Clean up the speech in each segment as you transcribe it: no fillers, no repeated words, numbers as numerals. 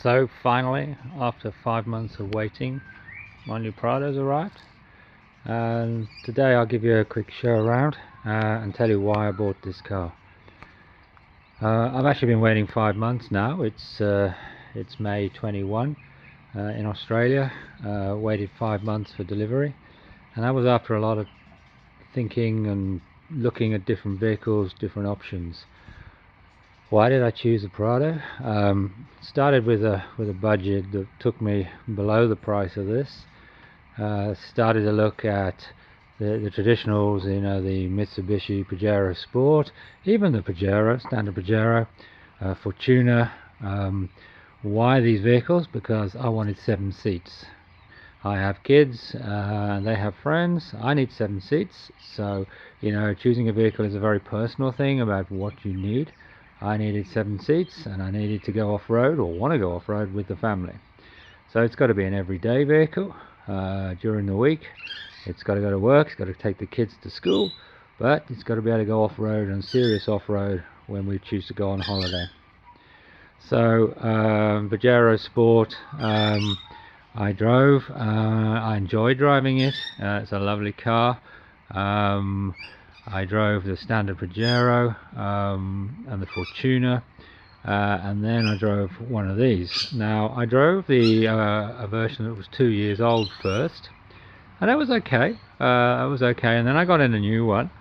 So finally, after 5 months of waiting, my new Prado's arrived, and today I'll give you a quick show around and tell you why I bought this car. I've actually been waiting 5 months now. It's May 21 in Australia. Waited 5 months for delivery, and that was after a lot of thinking and looking at different vehicles, different options. Why did I choose a Prado? Started with a budget that took me below the price of this. Started to look at the traditionals, the Mitsubishi Pajero Sport, even the Pajero, standard Pajero, Fortuner. Why these vehicles? Because I wanted 7 seats. I have kids and they have friends. I need 7 seats, so choosing a vehicle is a very personal thing about what you need. I needed 7 seats, and I needed to go off-road, or want to go off-road with the family. So it's got to be an everyday vehicle during the week. It's got to go to work, it's got to take the kids to school, but it's got to be able to go off-road, and serious off-road, when we choose to go on holiday. So Pajero Sport, I drove. I enjoyed driving it. It's a lovely car. I drove the standard Pajero and the Fortuner, and then I drove one of these. Now I drove a version that was 2 years old first, and that was okay. And then I got in a new one,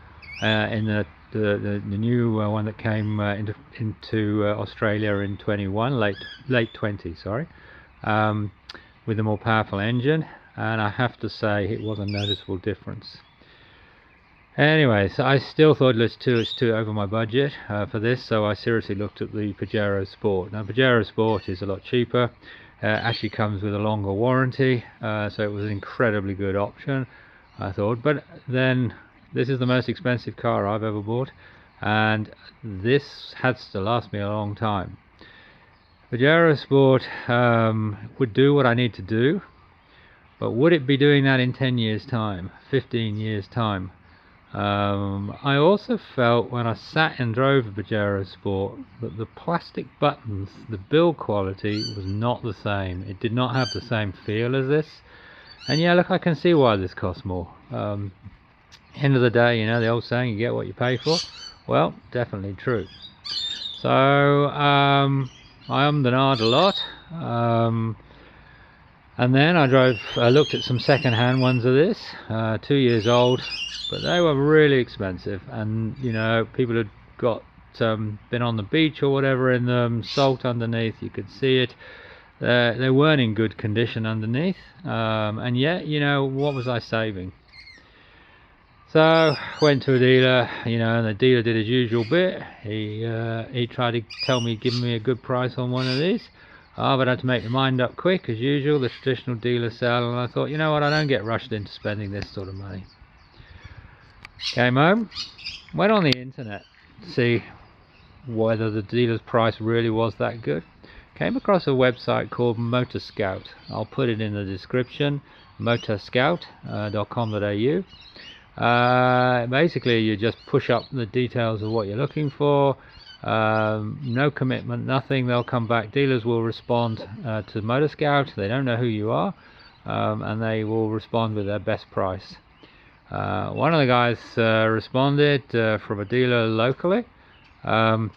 in the new one that came into Australia in 21, late 20, sorry, with a more powerful engine, and I have to say it was a noticeable difference. Anyway, so I still thought it's too over my budget for this, so I seriously looked at the Pajero Sport. Now Pajero Sport is a lot cheaper, actually comes with a longer warranty, so it was an incredibly good option, I thought. But then this is the most expensive car I've ever bought, and this has to last me a long time. Pajero Sport would do what I need to do, but would it be doing that in 10 years time, 15 years time? I also felt when I sat and drove a Pajero Sport that the plastic buttons, the build quality was not the same. It did not have the same feel as this, and yeah, look, I can see why this costs more. End of the day, the old saying, you get what you pay for. Well, definitely true. So I ummed and ahed a lot, and then I looked at some second-hand ones of this, 2 years old, but they were really expensive, and people had got been on the beach or whatever in them, salt underneath, you could see it. They weren't in good condition underneath, and yet what was I saving? So went to a dealer, and the dealer did his usual bit. He tried to give me a good price on one of these. But I had to make my mind up quick, as usual, the traditional dealer sell, and I thought, you know what, I don't get rushed into spending this sort of money. Came home, went on the internet to see whether the dealer's price really was that good. Came across a website called Motor Scout. I'll put it in the description, motorscout.com.au. Basically, you just push up the details of what you're looking for. No commitment, nothing. They'll come back. Dealers will respond to Motor Scout. They don't know who you are, and they will respond with their best price. One of the guys responded from a dealer locally. An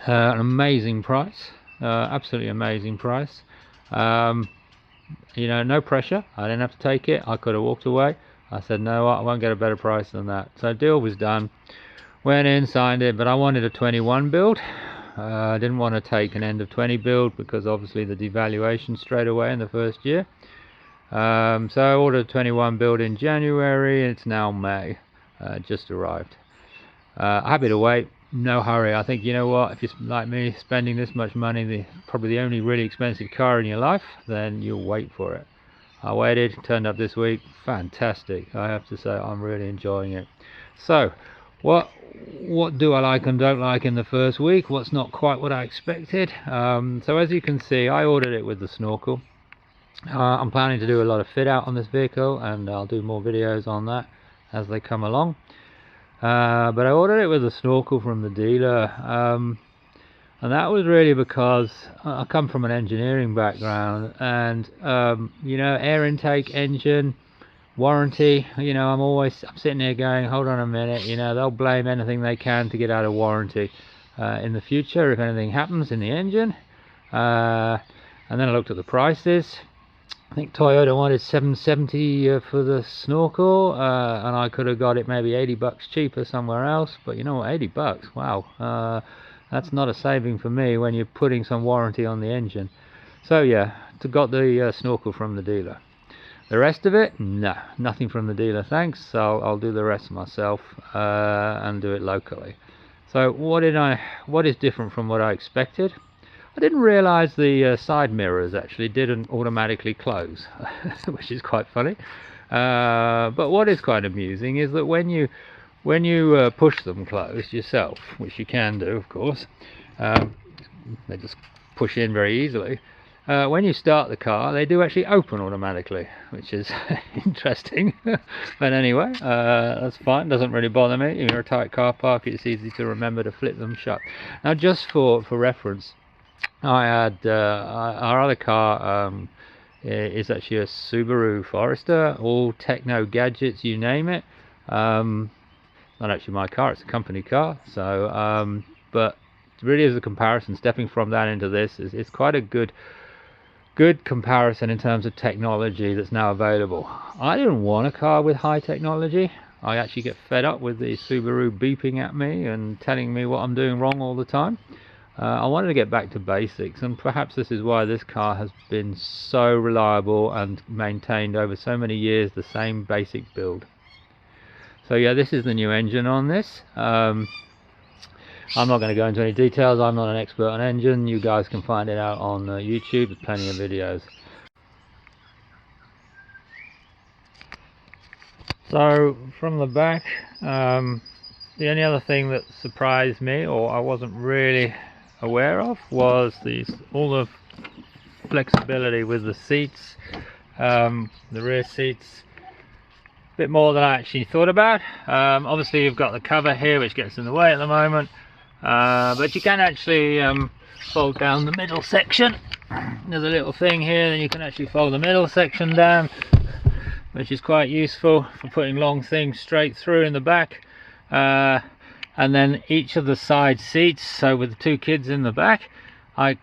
amazing price, absolutely amazing price. No pressure. I didn't have to take it. I could have walked away. I said, no, I won't get a better price than that. So deal was done. Went in, signed it, but I wanted a 21 build. I didn't want to take an end of 20 build because obviously the devaluation straight away in the first year. So I ordered a 21 build in January, and it's now May. Just arrived. Happy to wait, no hurry. I think, if you're like me, spending this much money, probably the only really expensive car in your life, then you'll wait for it. I waited, turned up this week, fantastic. I have to say, I'm really enjoying it. So what do I like and don't like in the first week? What's not quite what I expected? So as you can see, I ordered it with the Snorkel. I'm planning to do a lot of fit out on this vehicle, and I'll do more videos on that as they come along. But I ordered it with the Snorkel from the dealer. And that was really because I come from an engineering background, and you know, air intake, engine, warranty, you know, I'm sitting here going, hold on a minute, you know, they'll blame anything they can to get out of warranty in the future if anything happens in the engine. And then I looked at the prices. I think Toyota wanted 770 for the Snorkel, and I could have got it maybe 80 bucks cheaper somewhere else. But you know what, 80 bucks, wow, that's not a saving for me when you're putting some warranty on the engine. So yeah, got the Snorkel from the dealer. The rest of it, no, nothing from the dealer, thanks. So I'll do the rest myself and do it locally. So what is different from what I expected? I didn't realise the side mirrors actually didn't automatically close, which is quite funny. But what is quite amusing is that when you push them closed yourself, which you can do, of course, they just push in very easily. When you start the car, they do actually open automatically, which is interesting. But anyway, that's fine, doesn't really bother me. If you're a tight car park, it's easy to remember to flip them shut. Now, just for reference, I had our other car is actually a Subaru Forester, all techno gadgets, you name it. Not actually my car, it's a company car. So, but really, as a comparison, stepping from that into this is quite a good comparison in terms of technology that's now available. I didn't want a car with high technology. I actually get fed up with the Subaru beeping at me and telling me what I'm doing wrong all the time. I wanted to get back to basics, and perhaps this is why this car has been so reliable and maintained over so many years the same basic build. So yeah, this is the new engine on this. I'm not going to go into any details, I'm not an expert on engine. You guys can find it out on YouTube, there's plenty of videos. So from the back, the only other thing that surprised me, or I wasn't really aware of, was all the flexibility with the seats, the rear seats, a bit more than I actually thought about. Obviously you've got the cover here which gets in the way at the moment, but you can actually fold down the middle section. There's a little thing here, then you can actually fold the middle section down, which is quite useful for putting long things straight through in the back. And then each of the side seats, so with the two kids in the back,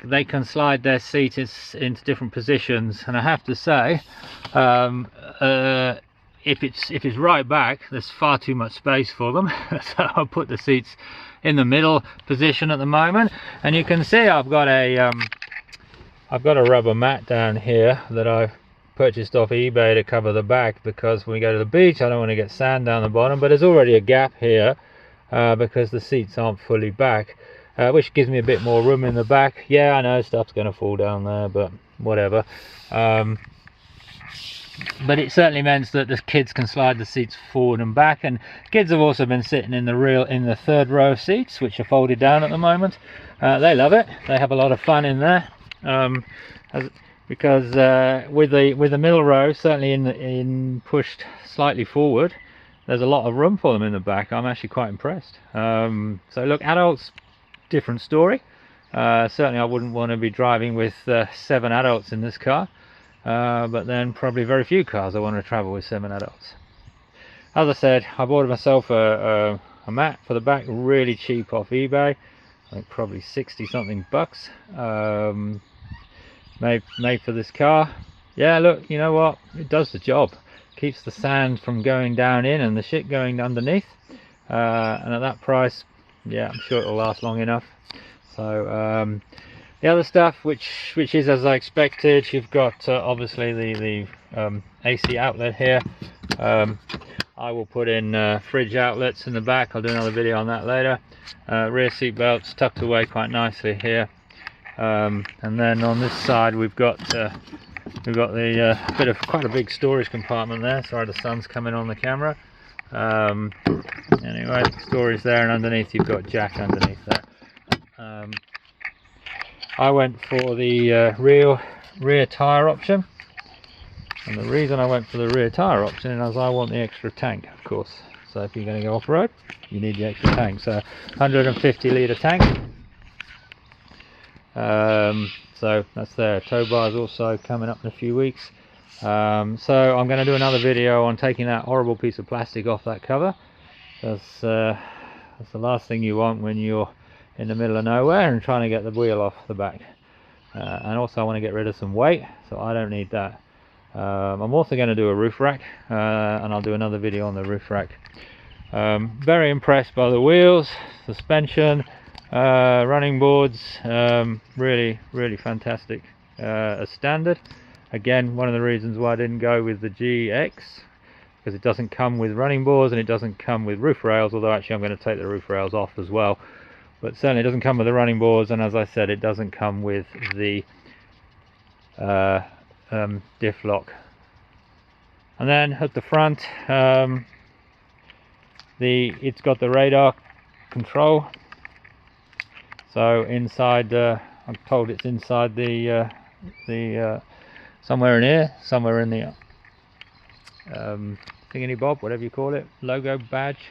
they can slide their seats into different positions. And I have to say, if it's right back, there's far too much space for them. So I'll put the seats in the middle position at the moment. And you can see I've got a rubber mat down here that I purchased off eBay to cover the back, because when we go to the beach I don't want to get sand down the bottom. But there's already a gap here because the seats aren't fully back, which gives me a bit more room in the back. Yeah, I know stuff's going to fall down there, but whatever. But it certainly means that the kids can slide the seats forward and back, and kids have also been sitting in the third row of seats, which are folded down at the moment. They love it, they have a lot of fun in there. Because with the middle row certainly in pushed slightly forward, there's a lot of room for them in the back. I'm actually quite impressed. So look, adults, different story. Certainly I wouldn't want to be driving with 7 adults in this car, but then probably very few cars I want to travel with 7 adults. As I said, I bought myself a mat for the back, really cheap off eBay. I think probably 60 something bucks. Made for this car. Yeah, look, you know what, it does the job. Keeps the sand from going down in and the shit going underneath, and at that price, yeah, I'm sure it'll last long enough. So the other stuff, which is as I expected, you've got obviously the AC outlet here. I will put in fridge outlets in the back. I'll do another video on that later. Rear seat belts tucked away quite nicely here. And then on this side we've got the quite a big storage compartment there. Sorry, the sun's coming on the camera. Anyway, storage there, and underneath you've got jack underneath there. I went for the rear tyre option, and the reason I went for the rear tyre option is I want the extra tank, of course. So if you're going to go off-road, you need the extra tank. So 150 litre tank. So that's there. Tow bar is also coming up in a few weeks. So I'm going to do another video on taking that horrible piece of plastic off that cover. That's the last thing you want when you're in the middle of nowhere and trying to get the wheel off the back. And also I want to get rid of some weight, so I don't need that. I'm also going to do a roof rack, and I'll do another video on the roof rack. Very impressed by the wheels, suspension, running boards, really fantastic as standard. Again, one of the reasons why I didn't go with the GX, because it doesn't come with running boards and it doesn't come with roof rails, although actually I'm going to take the roof rails off as well. But certainly it doesn't come with the running boards, and as I said, it doesn't come with the diff lock. And then at the front, it's got the radar control. So inside, I'm told it's inside the somewhere in here, somewhere in the thingy bob, whatever you call it, logo badge.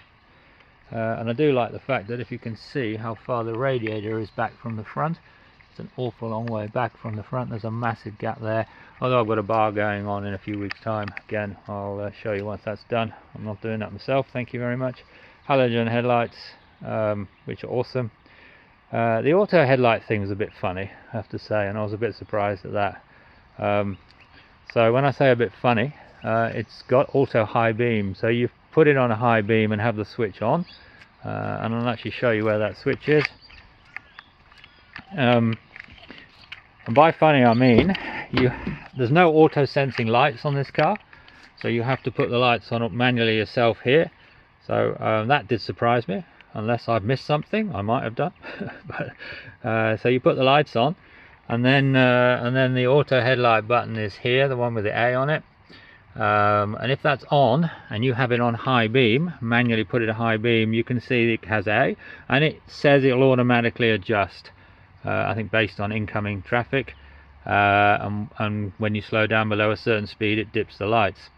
And I do like the fact that if you can see how far the radiator is back from the front, it's an awful long way back from the front. There's a massive gap there, although I've got a bar going on in a few weeks time. Again, I'll show you once that's done. I'm not doing that myself, thank you very much. Halogen headlights, which are awesome. The auto headlight thing was a bit funny, I have to say, and I was a bit surprised at that. So when I say a bit funny, it's got auto high beam, so you put it on a high beam and have the switch on, and I'll actually show you where that switch is. And by funny I mean there's no auto sensing lights on this car, so you have to put the lights on manually yourself here. So that did surprise me, unless I've missed something. I might have done. But so you put the lights on, and then the auto headlight button is here, the one with the A on it. And if that's on and you have it on high beam, manually put it at high beam, you can see it has A, and it says it'll automatically adjust, I think based on incoming traffic, and when you slow down below a certain speed it dips the lights.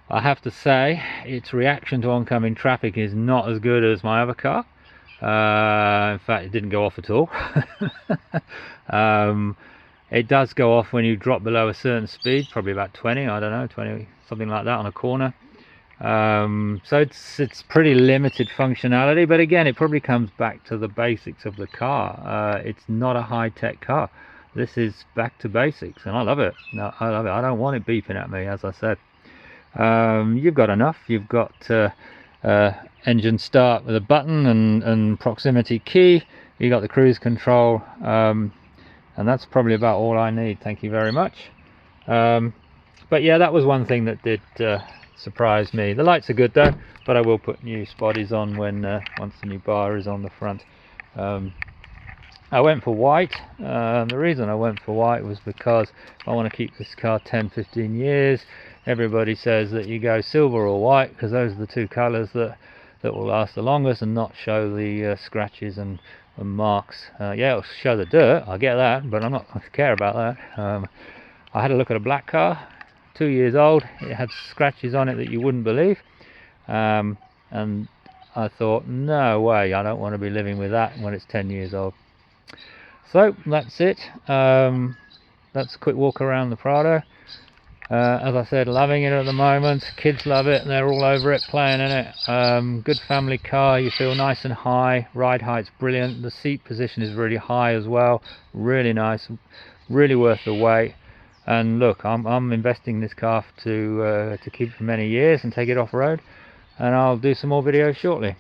I have to say its reaction to oncoming traffic is not as good as my other car. In fact, it didn't go off at all. It does go off when you drop below a certain speed, probably about 20, I don't know, 20, something like that on a corner. So it's pretty limited functionality, but again, it probably comes back to the basics of the car. It's not a high-tech car. This is back to basics, and I love it. No, I love it. I don't want it beeping at me, as I said. You've got enough. You've got engine start with a button and proximity key. You got the cruise control, and that's probably about all I need. Thank you very much. But yeah, that was one thing that did surprise me. The lights are good though, but I will put new spotties on when once the new bar is on the front. I went for white. The reason I went for white was because I want to keep this car 10-15 years. Everybody says that you go silver or white because those are the two colours that will last the longest and not show the scratches and marks. Yeah, it'll show the dirt, I get that, but I don't care about that. I had a look at a black car, 2 years old. It had scratches on it that you wouldn't believe, and I thought, no way, I don't want to be living with that when it's 10 years old. So that's it. That's a quick walk around the Prado. As I said, loving it at the moment. Kids love it and they're all over it, playing in it. Good family car. You feel nice and high. Ride height's brilliant. The seat position is really high as well. Really nice. Really worth the wait. And look, I'm investing in this car to keep for many years and take it off road. And I'll do some more videos shortly.